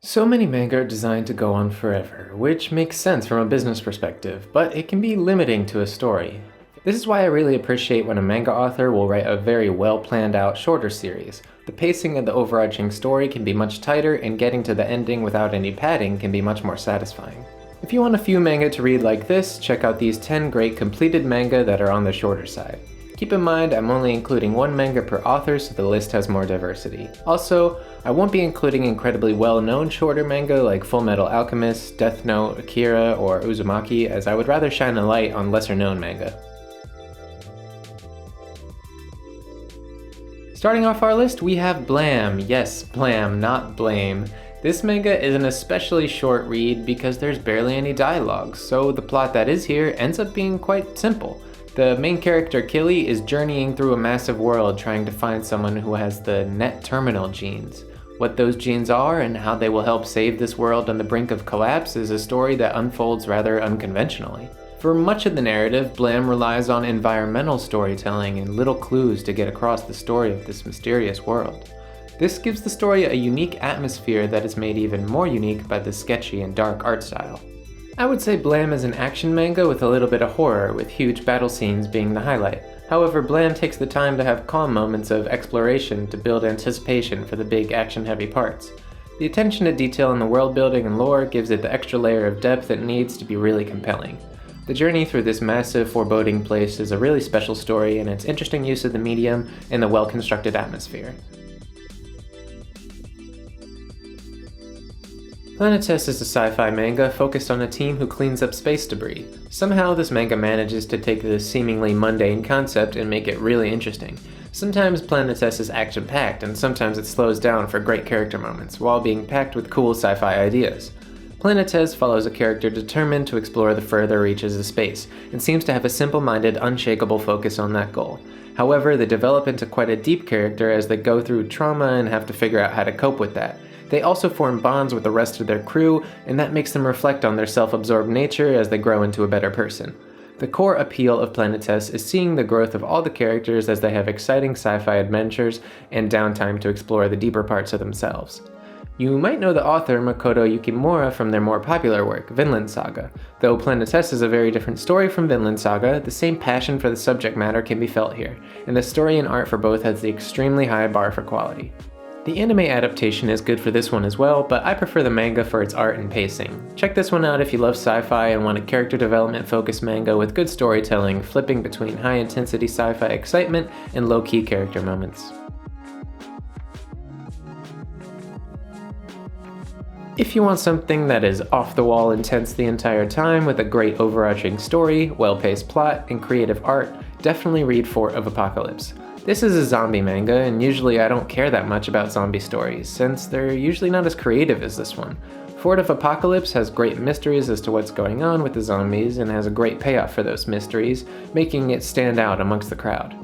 So many manga are designed to go on forever, which makes sense from a business perspective, but it can be limiting to a story. This is why I really appreciate when a manga author will write a very well planned out shorter series. The pacing of the overarching story can be much tighter, and getting to the ending without any padding can be much more satisfying. If you want a few manga to read like this, check out these 10 great completed manga that are on the shorter side. Keep in mind, I'm only including one manga per author, so the list has more diversity. Also, I won't be including incredibly well-known shorter manga like Fullmetal Alchemist, Death Note, Akira, or Uzumaki, as I would rather shine a light on lesser-known manga. Starting off our list, we have Blam. Yes, Blam, not Blame. This manga is an especially short read because there's barely any dialogue, so the plot that is here ends up being quite simple. The main character, Killy, is journeying through a massive world trying to find someone who has the net terminal genes. What those genes are and how they will help save this world on the brink of collapse is a story that unfolds rather unconventionally. For much of the narrative, Blam relies on environmental storytelling and little clues to get across the story of this mysterious world. This gives the story a unique atmosphere that is made even more unique by the sketchy and dark art style. I would say Blam is an action manga with a little bit of horror, with huge battle scenes being the highlight. However, Blam takes the time to have calm moments of exploration to build anticipation for the big action-heavy parts. The attention to detail in the world building and lore gives it the extra layer of depth it needs to be really compelling. The journey through this massive, foreboding place is a really special story, and its interesting use of the medium and the well-constructed atmosphere. Planetes is a sci-fi manga focused on a team who cleans up space debris. Somehow this manga manages to take this seemingly mundane concept and make it really interesting. Sometimes Planetes is action-packed, and sometimes it slows down for great character moments, while being packed with cool sci-fi ideas. Planetes follows a character determined to explore the further reaches of space, and seems to have a simple-minded, unshakable focus on that goal. However, they develop into quite a deep character as they go through trauma and have to figure out how to cope with that. They also form bonds with the rest of their crew, and that makes them reflect on their self-absorbed nature as they grow into a better person. The core appeal of Planetes is seeing the growth of all the characters as they have exciting sci-fi adventures and downtime to explore the deeper parts of themselves. You might know the author Makoto Yukimura from their more popular work, Vinland Saga. Though Planetes is a very different story from Vinland Saga, the same passion for the subject matter can be felt here, and the story and art for both has the extremely high bar for quality. The anime adaptation is good for this one as well, but I prefer the manga for its art and pacing. Check this one out if you love sci-fi and want a character development focused manga with good storytelling, flipping between high-intensity sci-fi excitement and low-key character moments. If you want something that is off-the-wall intense the entire time with a great overarching story, well-paced plot, and creative art, definitely read Fort of Apocalypse. This is a zombie manga, and usually I don't care that much about zombie stories, since they're usually not as creative as this one. Fort of Apocalypse has great mysteries as to what's going on with the zombies, and has a great payoff for those mysteries, making it stand out amongst the crowd.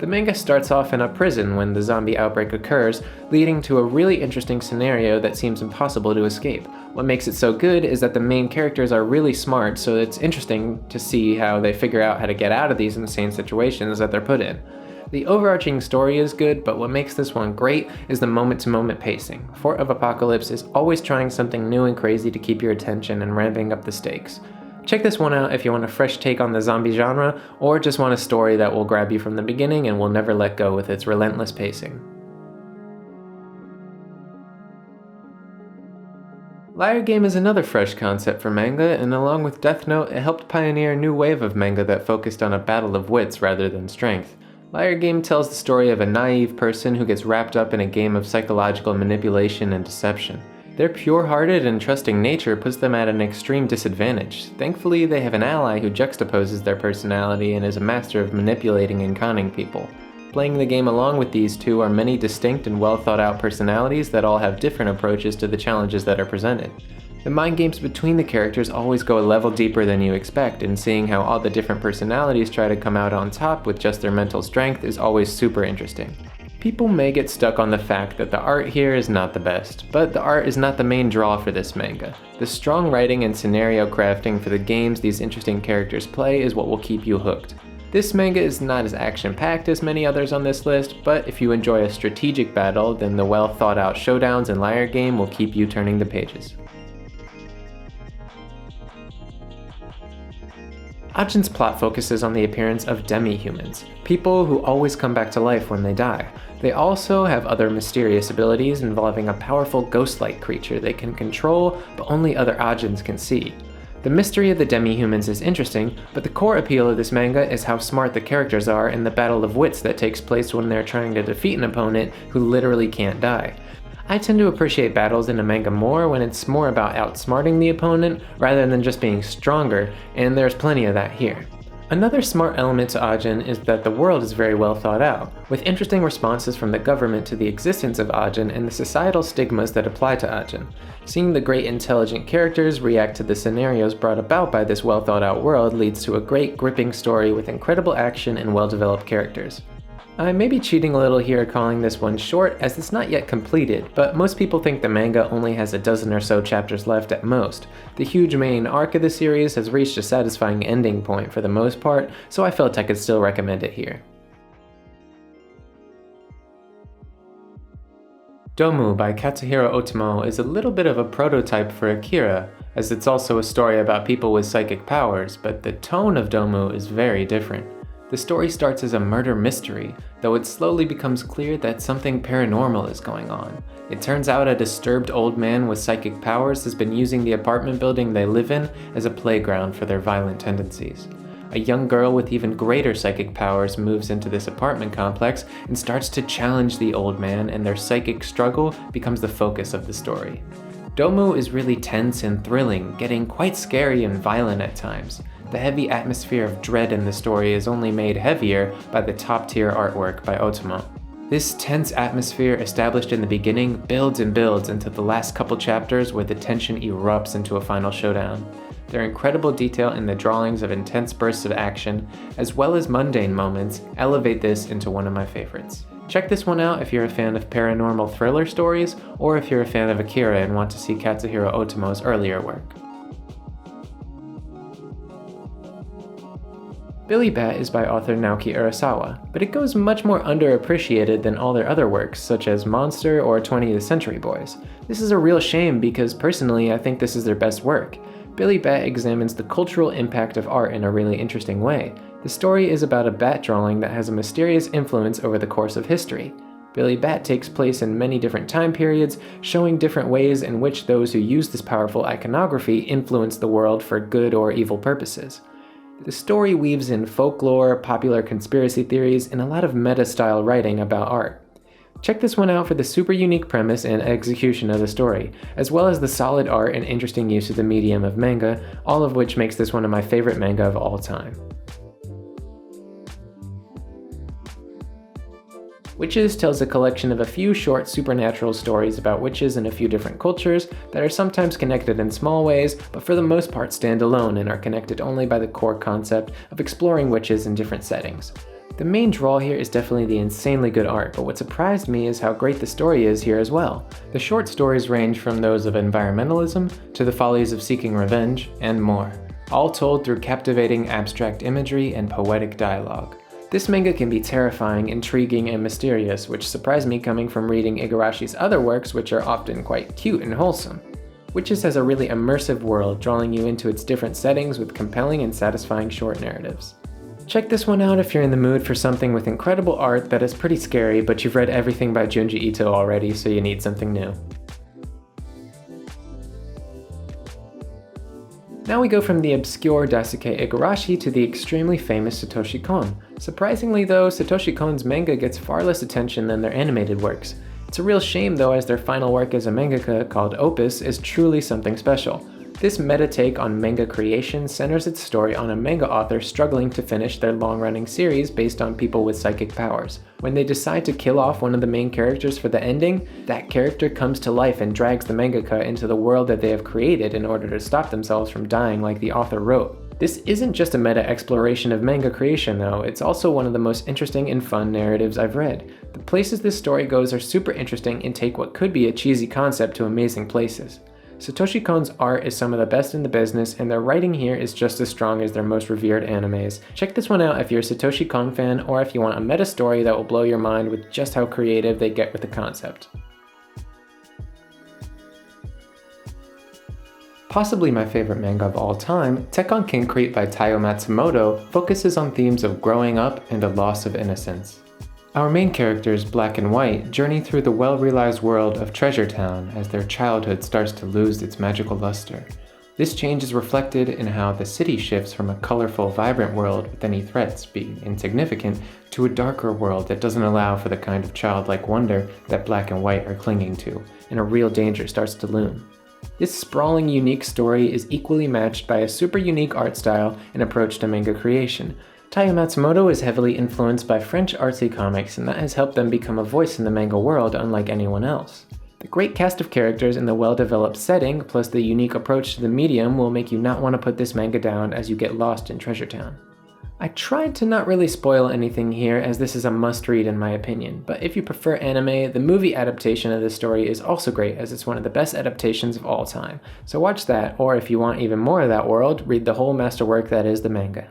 The manga starts off in a prison when the zombie outbreak occurs, leading to a really interesting scenario that seems impossible to escape. What makes it so good is that the main characters are really smart, so it's interesting to see how they figure out how to get out of these insane situations that they're put in. The overarching story is good, but what makes this one great is the moment-to-moment pacing. Fort of Apocalypse is always trying something new and crazy to keep your attention and ramping up the stakes. Check this one out if you want a fresh take on the zombie genre, or just want a story that will grab you from the beginning and will never let go with its relentless pacing. Liar Game is another fresh concept for manga, and along with Death Note, it helped pioneer a new wave of manga that focused on a battle of wits rather than strength. Liar Game tells the story of a naive person who gets wrapped up in a game of psychological manipulation and deception. Their pure-hearted and trusting nature puts them at an extreme disadvantage. Thankfully, they have an ally who juxtaposes their personality and is a master of manipulating and conning people. Playing the game along with these two are many distinct and well-thought-out personalities that all have different approaches to the challenges that are presented. The mind games between the characters always go a level deeper than you expect, and seeing how all the different personalities try to come out on top with just their mental strength is always super interesting. People may get stuck on the fact that the art here is not the best, but the art is not the main draw for this manga. The strong writing and scenario crafting for the games these interesting characters play is what will keep you hooked. This manga is not as action-packed as many others on this list, but if you enjoy a strategic battle, then the well-thought-out showdowns and liar game will keep you turning the pages. Ajin's plot focuses on the appearance of demi-humans, people who always come back to life when they die. They also have other mysterious abilities involving a powerful ghost-like creature they can control, but only other Ajins can see. The mystery of the demi-humans is interesting, but the core appeal of this manga is how smart the characters are in the battle of wits that takes place when they're trying to defeat an opponent who literally can't die. I tend to appreciate battles in a manga more when it's more about outsmarting the opponent rather than just being stronger, and there's plenty of that here. Another smart element to Ajin is that the world is very well thought out, with interesting responses from the government to the existence of Ajin and the societal stigmas that apply to Ajin. Seeing the great intelligent characters react to the scenarios brought about by this well thought out world leads to a great gripping story with incredible action and well developed characters. I may be cheating a little here calling this one short as it's not yet completed, but most people think the manga only has a dozen or so chapters left at most. The huge main arc of the series has reached a satisfying ending point for the most part, so I felt I could still recommend it here. Domu by Katsuhiro Otomo is a little bit of a prototype for Akira, as it's also a story about people with psychic powers, but the tone of Domu is very different. The story starts as a murder mystery, though it slowly becomes clear that something paranormal is going on. It turns out a disturbed old man with psychic powers has been using the apartment building they live in as a playground for their violent tendencies. A young girl with even greater psychic powers moves into this apartment complex and starts to challenge the old man, and their psychic struggle becomes the focus of the story. Domu is really tense and thrilling, getting quite scary and violent at times. The heavy atmosphere of dread in the story is only made heavier by the top-tier artwork by Otomo. This tense atmosphere established in the beginning builds and builds into the last couple chapters where the tension erupts into a final showdown. Their incredible detail in the drawings of intense bursts of action, as well as mundane moments, elevate this into one of my favorites. Check this one out if you're a fan of paranormal thriller stories, or if you're a fan of Akira and want to see Katsuhiro Otomo's earlier work. Billy Bat is by author Naoki Urasawa, but it goes much more underappreciated than all their other works, such as Monster or 20th Century Boys. This is a real shame because personally I think this is their best work. Billy Bat examines the cultural impact of art in a really interesting way. The story is about a bat drawing that has a mysterious influence over the course of history. Billy Bat takes place in many different time periods, showing different ways in which those who use this powerful iconography influence the world for good or evil purposes. The story weaves in folklore, popular conspiracy theories, and a lot of meta-style writing about art. Check this one out for the super unique premise and execution of the story, as well as the solid art and interesting use of the medium of manga, all of which makes this one of my favorite manga of all time. Witches tells a collection of a few short supernatural stories about witches in a few different cultures that are sometimes connected in small ways, but for the most part stand alone and are connected only by the core concept of exploring witches in different settings. The main draw here is definitely the insanely good art, but what surprised me is how great the story is here as well. The short stories range from those of environmentalism to the follies of seeking revenge, and more, all told through captivating abstract imagery and poetic dialogue. This manga can be terrifying, intriguing, and mysterious, which surprised me coming from reading Igarashi's other works, which are often quite cute and wholesome. Witches has a really immersive world, drawing you into its different settings with compelling and satisfying short narratives. Check this one out if you're in the mood for something with incredible art that is pretty scary, but you've read everything by Junji Ito already, so you need something new. Now we go from the obscure Daisuke Igarashi to the extremely famous Satoshi Kon. Surprisingly though, Satoshi Kon's manga gets far less attention than their animated works. It's a real shame though, as their final work as a mangaka called Opus is truly something special. This meta take on manga creation centers its story on a manga author struggling to finish their long-running series based on people with psychic powers. When they decide to kill off one of the main characters for the ending, that character comes to life and drags the mangaka into the world that they have created in order to stop themselves from dying like the author wrote. This isn't just a meta exploration of manga creation though, it's also one of the most interesting and fun narratives I've read. The places this story goes are super interesting and take what could be a cheesy concept to amazing places. Satoshi Kon's art is some of the best in the business, and their writing here is just as strong as their most revered animes. Check this one out if you're a Satoshi Kon fan, or if you want a meta story that will blow your mind with just how creative they get with the concept. Possibly my favorite manga of all time, Tekkonkinkreet by Taiyo Matsumoto focuses on themes of growing up and a loss of innocence. Our main characters, Black and White, journey through the well-realized world of Treasure Town as their childhood starts to lose its magical luster. This change is reflected in how the city shifts from a colorful, vibrant world with any threats being insignificant to a darker world that doesn't allow for the kind of childlike wonder that Black and White are clinging to, and a real danger starts to loom. This sprawling, unique story is equally matched by a super unique art style and approach to manga creation. Taiyo Matsumoto is heavily influenced by French artsy comics, and that has helped them become a voice in the manga world unlike anyone else. The great cast of characters and the well-developed setting, plus the unique approach to the medium, will make you not want to put this manga down as you get lost in Treasure Town. I tried to not really spoil anything here, as this is a must-read in my opinion, but if you prefer anime, the movie adaptation of this story is also great, as it's one of the best adaptations of all time. So watch that, or if you want even more of that world, read the whole masterwork that is the manga.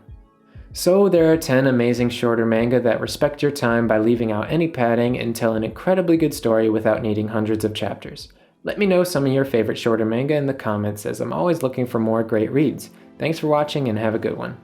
So there are 10 amazing shorter manga that respect your time by leaving out any padding and tell an incredibly good story without needing hundreds of chapters. Let me know some of your favorite shorter manga in the comments, as I'm always looking for more great reads. Thanks for watching and have a good one.